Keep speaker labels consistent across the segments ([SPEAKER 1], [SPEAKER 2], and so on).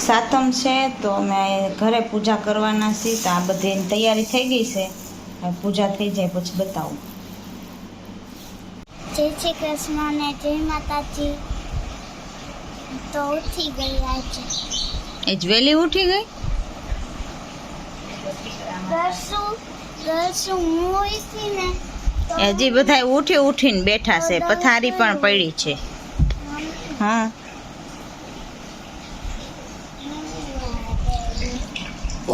[SPEAKER 1] સાતમ છે તો અમે ઘરે પૂજા કરવાના છીએ તો આ બધી તૈયારી થઈ ગઈ છે. પૂજા થઈ જાય પછી બતાવું.
[SPEAKER 2] જય શ્રી કૃષ્ણ ને જય માતાજી. તો ઉઠી ગઈ આજે.
[SPEAKER 1] એ જ વહેલી ઉઠી ગઈ.
[SPEAKER 2] ઘરસું મોઈ હતી ને
[SPEAKER 1] હજી બધા ઉઠીને બેઠા છે. પથારી પણ પડી છે. હા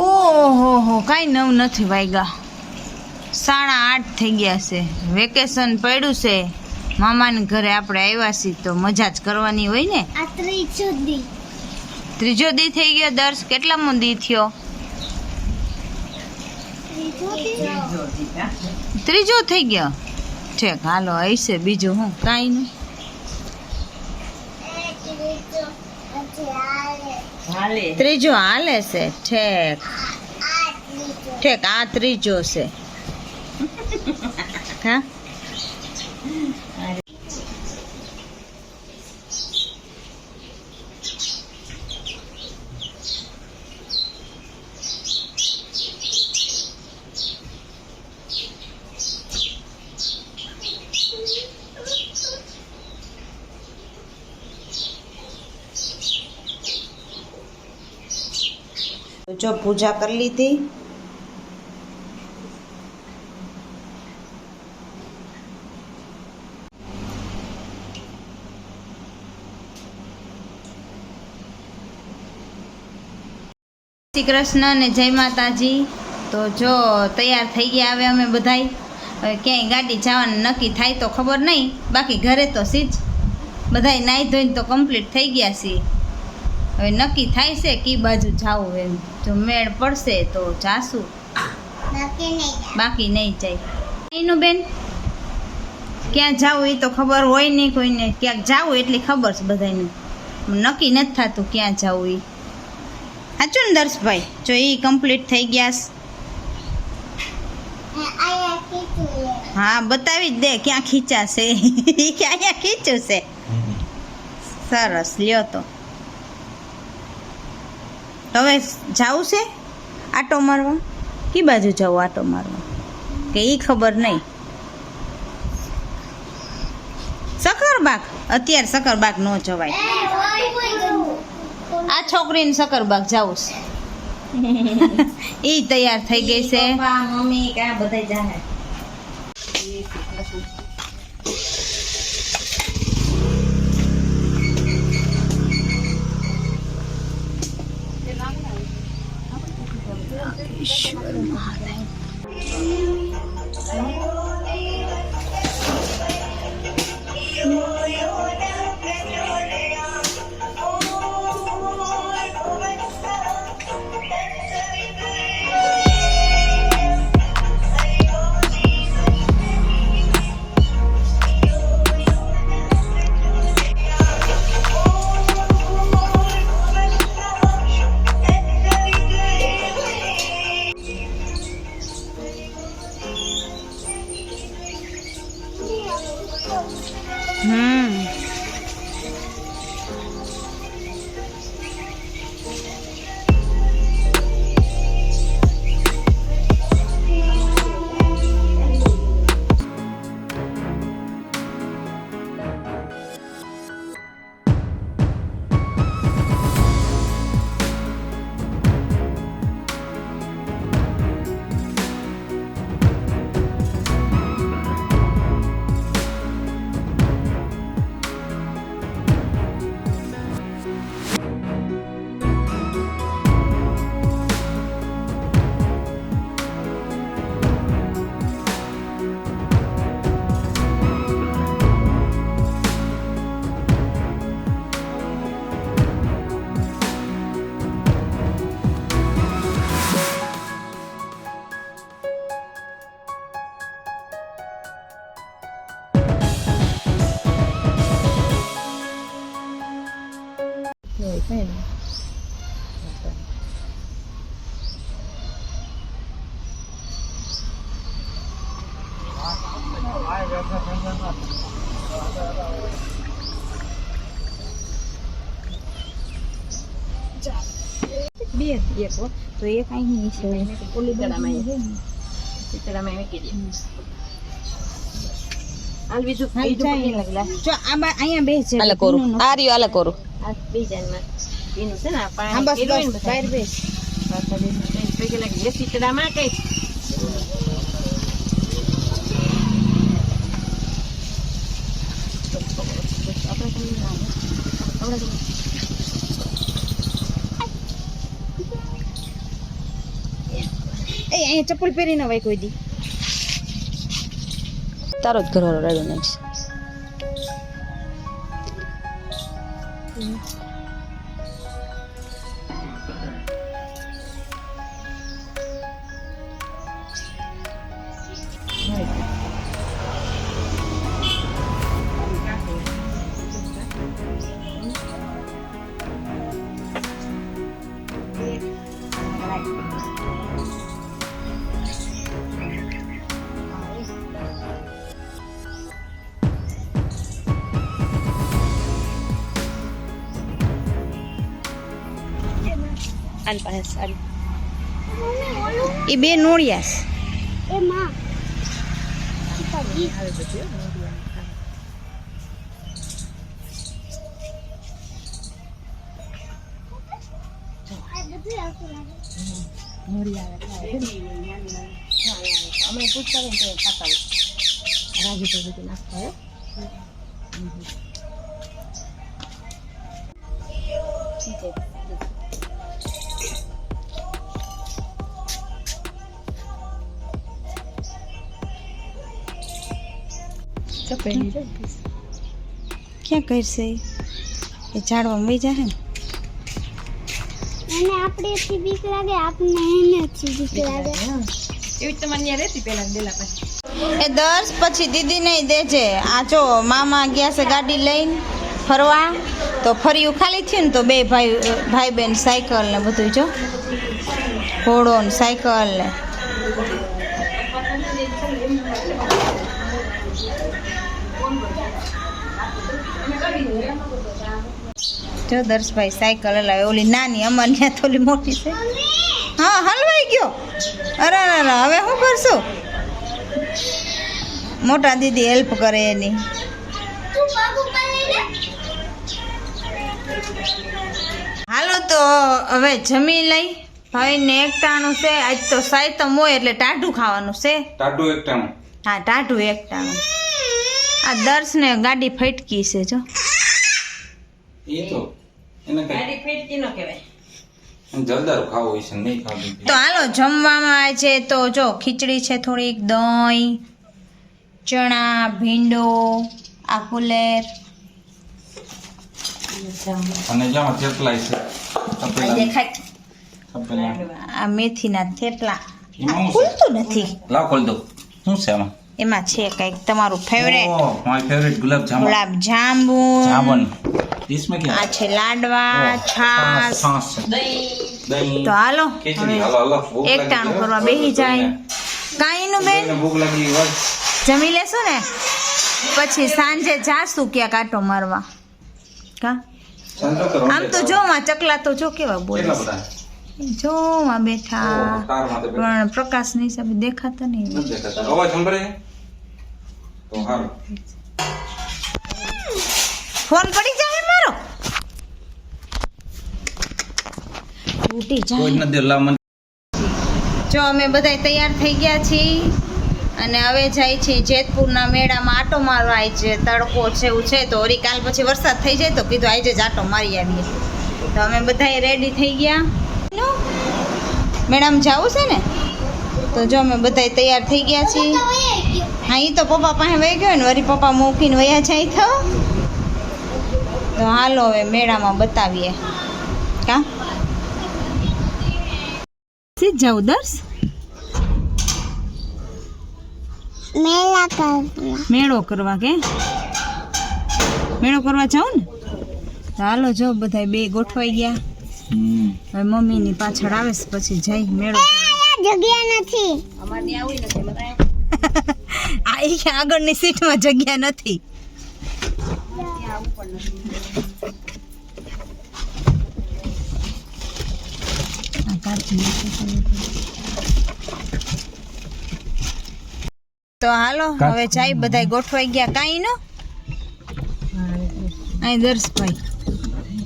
[SPEAKER 1] ઓહો કાંઈ નવ નથી વાગ્યા. 8:30 થઈ ગયા છે. વેકેશન પડ્યું છે. મામાને ઘરે આપણે આવ્યા છીએ તો મજા જ કરવાની હોય ને.
[SPEAKER 2] આ
[SPEAKER 1] ત્રીજો દી થઈ ગયો. દર્શ કેટલામો દી થયો? ત્રીજો થઈ ગયો. ઠીક હાલો હશે બીજું હું કાંઈ નહીં. ત્રીજો હાલે છે. ઠીક આ ત્રીજો છે. હા જો પૂજા કરી લીધી. શ્રી કૃષ્ણ ને જય માતાજી. તો જો તૈયાર થઈ ગયા હવે અમે બધાય. હવે ક્યાંય ગાડી જવાનું નક્કી થાય તો ખબર નહીં, બાકી ઘરે તો સીજ બધાય નાહી ધોઈને તો કમ્પ્લીટ થઈ ગયા છીએ. હવે નક્કી થાય છે કઈ બાજુ જાવું એમ. જો મેળ પડશે તો જાશું, બાકી નહીં જાય. એનું બેન ક્યાં જાવું એ તો ખબર હોય નહીં કોઈને. ક્યાંક જાવું એટલી ખબર છે બધાને, નક્કી નથી થતું ક્યાં જાવું એ. સાચું ને દર્શભાઈ? જો એ કમ્પ્લીટ થઈ ગયા. હા બતાવી જ દે ક્યાં ખીચાશે. ક્યાં ખીચ્યું છે. સરસ લ્યો. તો હવે જાવું છે આટો મારવા. કી બાજુ જવું આટો મારવા કે એ ખબર નહીં. સકરબાગ અત્યારે સકરબાગ ન જવાય. આ છોકરીને સકરબાગ જવું છે. એ તૈયાર થઈ ગઈ છે. મમ્મી ક્યાં બધા જાય. ઈશ્વર મહાદેવ. એક હો તો એક અહીં છે ઓલી
[SPEAKER 3] ચિતડામાં મૂકી દે હાલ બીજું
[SPEAKER 1] જો અહીંયા બે છે
[SPEAKER 3] આલે કોરું આ રહ્યો આલે કોરું આ બીજામાં એનું છે ને આ પાણી
[SPEAKER 1] બસ
[SPEAKER 3] કેરું
[SPEAKER 1] બસ બહાર બેસ
[SPEAKER 3] પૈકી લાગી એ ચિતડામાં કઈ
[SPEAKER 1] એ અહીંયા ચપ્પલ પહેરી ન હોય કોઈ દી
[SPEAKER 3] તારો જ ઘરવાળો રાડો નાખશે આલ પાસે આલ
[SPEAKER 1] એ બે નોળિયાસ
[SPEAKER 2] એ માં પગી આ બધું આવતું લાગે
[SPEAKER 3] અમે પૂછતા હોય તો ખાતા હોય રાજી તો બધું નાખતા હોય
[SPEAKER 1] ક્યાં કરશે એ ઝાડવામાં વહી જાય ને
[SPEAKER 2] એને આપણેથી બીક લાગે આપને એનેથી બીક લાગે
[SPEAKER 3] એવી તમારે ત્યાં રહેતી પેલા ડેલા પાસે
[SPEAKER 1] એ દર્શ પછી દીદી નહીં દેજે આ જો મામા ગયા છે ગાડી લઈને ફરવા તો ફર્યું ખાલી થયું ને તો બે ભાઈ બેન સાયકલ ને બધું જો ઘોડો ને સાયકલ ને જો દર્શભાઈ સાયકલ હલાવે ઓલી નાની અમારી ત્યાં તો ઓલી મોટી છે હા હલવાઈ ગયો અરે અરે હવે શું કરશું મોટા દીદી હેલ્પ કરે એની
[SPEAKER 2] તું પગ ઉપર લઈ લે
[SPEAKER 1] હાલો તો હવે જમી લઈ ભાઈને એકટાણું છે આજ તો સાયતમ હોય એટલે ટાઢું ખાવાનું છે
[SPEAKER 4] ટાટુ એક ટાણું
[SPEAKER 1] હા ટાઢું એકટાણું આ દર્શને ગાડી ફટકી છે જો
[SPEAKER 4] એ તો એને કઈ
[SPEAKER 3] ગાડી ફેટતી ન કહેવાય
[SPEAKER 4] જલદાર ખાવું હોય છે નહીં ખાવું
[SPEAKER 1] તો હાલો જમવામાં આજે તો જો ખીચડી છે થોડીક દહીં ચણા ભીંડો આ ફુલેર
[SPEAKER 4] અને જેમાં થેપલા છે તપેલા
[SPEAKER 1] દેખાય
[SPEAKER 4] તપેલા
[SPEAKER 1] આ મેથીના થેપલા
[SPEAKER 4] એમાં શું છે?
[SPEAKER 1] ખુલતું નથી
[SPEAKER 4] લાવ ખોલ દો શું છે આમાં
[SPEAKER 1] એમાં છે કંઈક તમારું favourite
[SPEAKER 4] oh my favourite gulab jamun
[SPEAKER 1] ગુલાબ જાંબુ
[SPEAKER 4] જામુન इसमें क्या
[SPEAKER 1] આ છે લાડવા છાસ
[SPEAKER 4] छाछ दही
[SPEAKER 1] તો હાલો
[SPEAKER 4] खिचड़ी हलो हलो भूख लगी
[SPEAKER 1] એકટાણું કરવા બેસી જાય કાંઈનું બેન
[SPEAKER 4] है भूख लगी है
[SPEAKER 1] જમી લેશું ને પછી સાંજે જાશું ક્યાંક આટો મારવા કા
[SPEAKER 4] संतो करो
[SPEAKER 1] આમ તો જો માં ચકલા તો જો કેવા બોલે
[SPEAKER 4] કેટલા બધા
[SPEAKER 1] જો માં બેઠા
[SPEAKER 4] કાર માં
[SPEAKER 1] પણ પ્રકાશની હિસાબે દેખાતા નહીં
[SPEAKER 4] નથી દેખાતા અવાજ સંભળાય તો હારું
[SPEAKER 1] ફોન પડી જાય મારો તૂટી
[SPEAKER 4] કોઈ
[SPEAKER 1] જાય
[SPEAKER 4] નથી લા મને
[SPEAKER 1] જો અમે બધા તૈયાર થઈ ગયા છીએ અને હવે જાય છે જેતપુરના મેળામાં આટો મારવા આવી છે તડકો છે એવું છે તો વળી કાલ પછી વરસાદ થઈ જાય તો કીધું આજે જ આટો મારી આવીએ તો અમે બધા રેડી થઈ ગયા મેળામાં જવું છે ને તો જો અમે બધા તૈયાર થઈ ગયા છીએ હા એ તો પપ્પા પાસે વહી ગયો ને વળી પપ્પા મૂકીને વયા જાય તો હાલો હવે મેળામાં બતાવીએ કા સીધ જાઉં દર્શ
[SPEAKER 2] મેલા કરવા
[SPEAKER 1] મેળો કરવા કે મેળો કરવા જાઉં ને તો હાલો જો બધા બે ગોઠવાઈ ગયા હવે મમ્મીની પાછળ આવે છે પછી જઈ મેળો
[SPEAKER 2] જગ્યા નથી
[SPEAKER 3] અમારે ત્યાં આવું નથી બધા
[SPEAKER 1] આ આગળની સીટમાં જગ્યા નથી તો હાલો હવે જાય બધાય ગોઠવાઈ ગયા કાંઈ નો અહીં દર્શભાઈ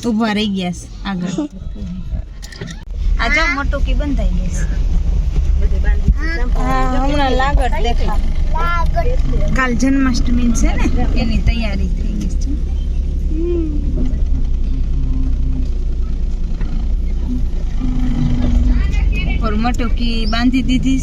[SPEAKER 1] ઊભા રહી ગયા છે આગળ આ જો મોટું કી બંધાઈ ગયું હા હમણાં લાગત દેખા કાલ જન્માષ્ટમી છે ને એની તૈયારી થઈ ગઈ છે और मोटो की बांधी दीदी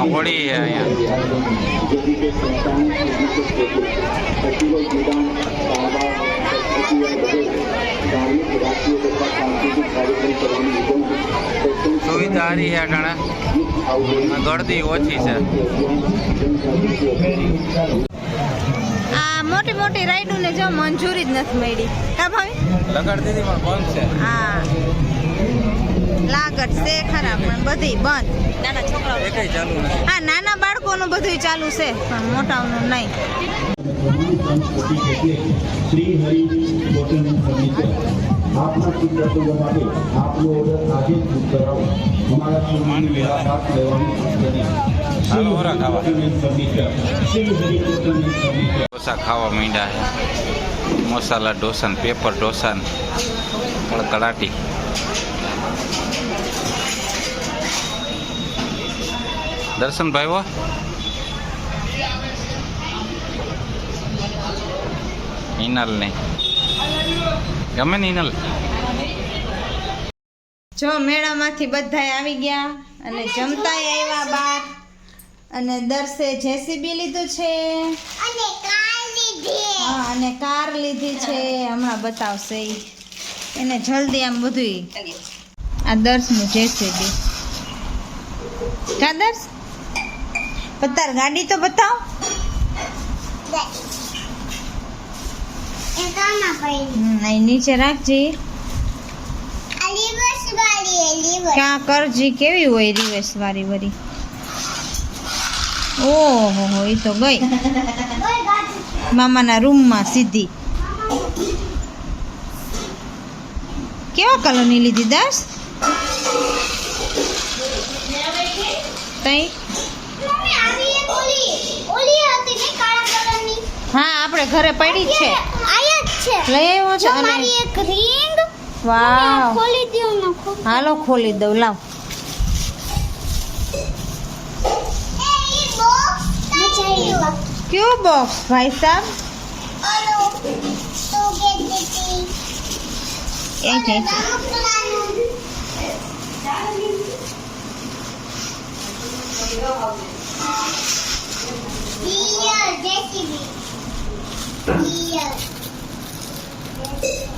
[SPEAKER 5] હોળી છે અહીંયા સુવિધા સારી છે ઘણા ગળદી ઓછી છે
[SPEAKER 1] આ મોટી મોટી રાઈડો ને જો મંજૂરી જ નથી મળી કા ભાઈ
[SPEAKER 5] લગાડ દીધી પણ બંધ છે
[SPEAKER 1] હા લાગત છે ખરા પણ બધી બંધ
[SPEAKER 3] નાના છોકરાઓ
[SPEAKER 5] એકઈ ચાલુ નથી
[SPEAKER 1] હા નાના બાળકોનું બધું ચાલુ છે પણ મોટાઓનું નહીં
[SPEAKER 6] શ્રી હરિ કોટન ફર્નિચર આપના ચિત્ર માટે આપનો ઓર્ડર આજે જ બુક કરાવો અમારા શોરૂમની મુલાકાત લેવાની કરી
[SPEAKER 5] હાલો ઓરા ખાવા
[SPEAKER 6] furniture Shri Hari cotton furniture
[SPEAKER 5] dosa ખાવા માંડ્યા છે મસાલા ઢોસા ને પેપર ઢોસા ને કડકડાટી દર્શનભાઈ હો ઇનલ નહીં ગમે ને ઇનલ
[SPEAKER 1] જો મેળામાંથી બધાય આવી ગયા અને જમતાય આવ્યા બાર અને દર્શે જેસીબી લીધું છે
[SPEAKER 2] અને કાર લીધી
[SPEAKER 1] હા અને કાર લીધી છે હમણાં બતાવશે ઈ. એને જલ્દી આમ બધું આ દર્શનું જેસીબી કા દર્શ પતાર ગાડી તો બતાવ
[SPEAKER 2] એ કાના પડી
[SPEAKER 1] અહીં નીચે રાખજે
[SPEAKER 2] આ લિવર્સ વાળી એ લિવર
[SPEAKER 1] ક્યાં કરજી કેવી હોય રિવેશ વાળી વરી ઓહો એ તો ગઈ
[SPEAKER 2] ઓય ગાડી
[SPEAKER 1] મામાના રૂમમાં સીધી કેવા કલરની લીધી દર્શ તઈ
[SPEAKER 2] મમ્મી આવી એક ઓલી હતી ને કાળા કલરની
[SPEAKER 1] હા આપણે ઘરે પડી જ છે
[SPEAKER 2] આયા જ છે
[SPEAKER 1] લઈ આવ્યો છે
[SPEAKER 2] જો
[SPEAKER 1] અને
[SPEAKER 2] મારી એક રિંગ
[SPEAKER 1] વાવ
[SPEAKER 2] ખોલી દઉં નાખો
[SPEAKER 1] હાલો ખોલી દઉં લાવ
[SPEAKER 2] એ ઈ બોક્સ મચાઈ
[SPEAKER 1] ક્યું બોક્સ ભાઈ સાહેબ
[SPEAKER 2] ઓલો તો ગેટ દીધી
[SPEAKER 1] એ છે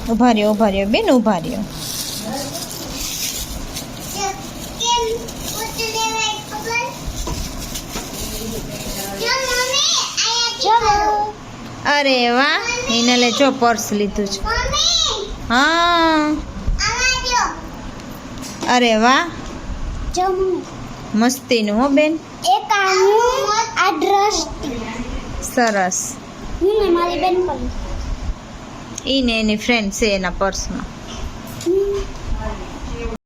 [SPEAKER 1] ઉભા રહ્યો બેન ઉભા રહ્યો અરે વાહ એને લે જો પર્સ લીધું છે હા અરે વાહ મસ્તીનું હો બેન
[SPEAKER 2] એક આ ડ્રેસ
[SPEAKER 1] સરસ
[SPEAKER 2] હું ને મારી બેન પણ
[SPEAKER 1] ઈ ને એની ફ્રેન્ડ છે એના પર્સમાં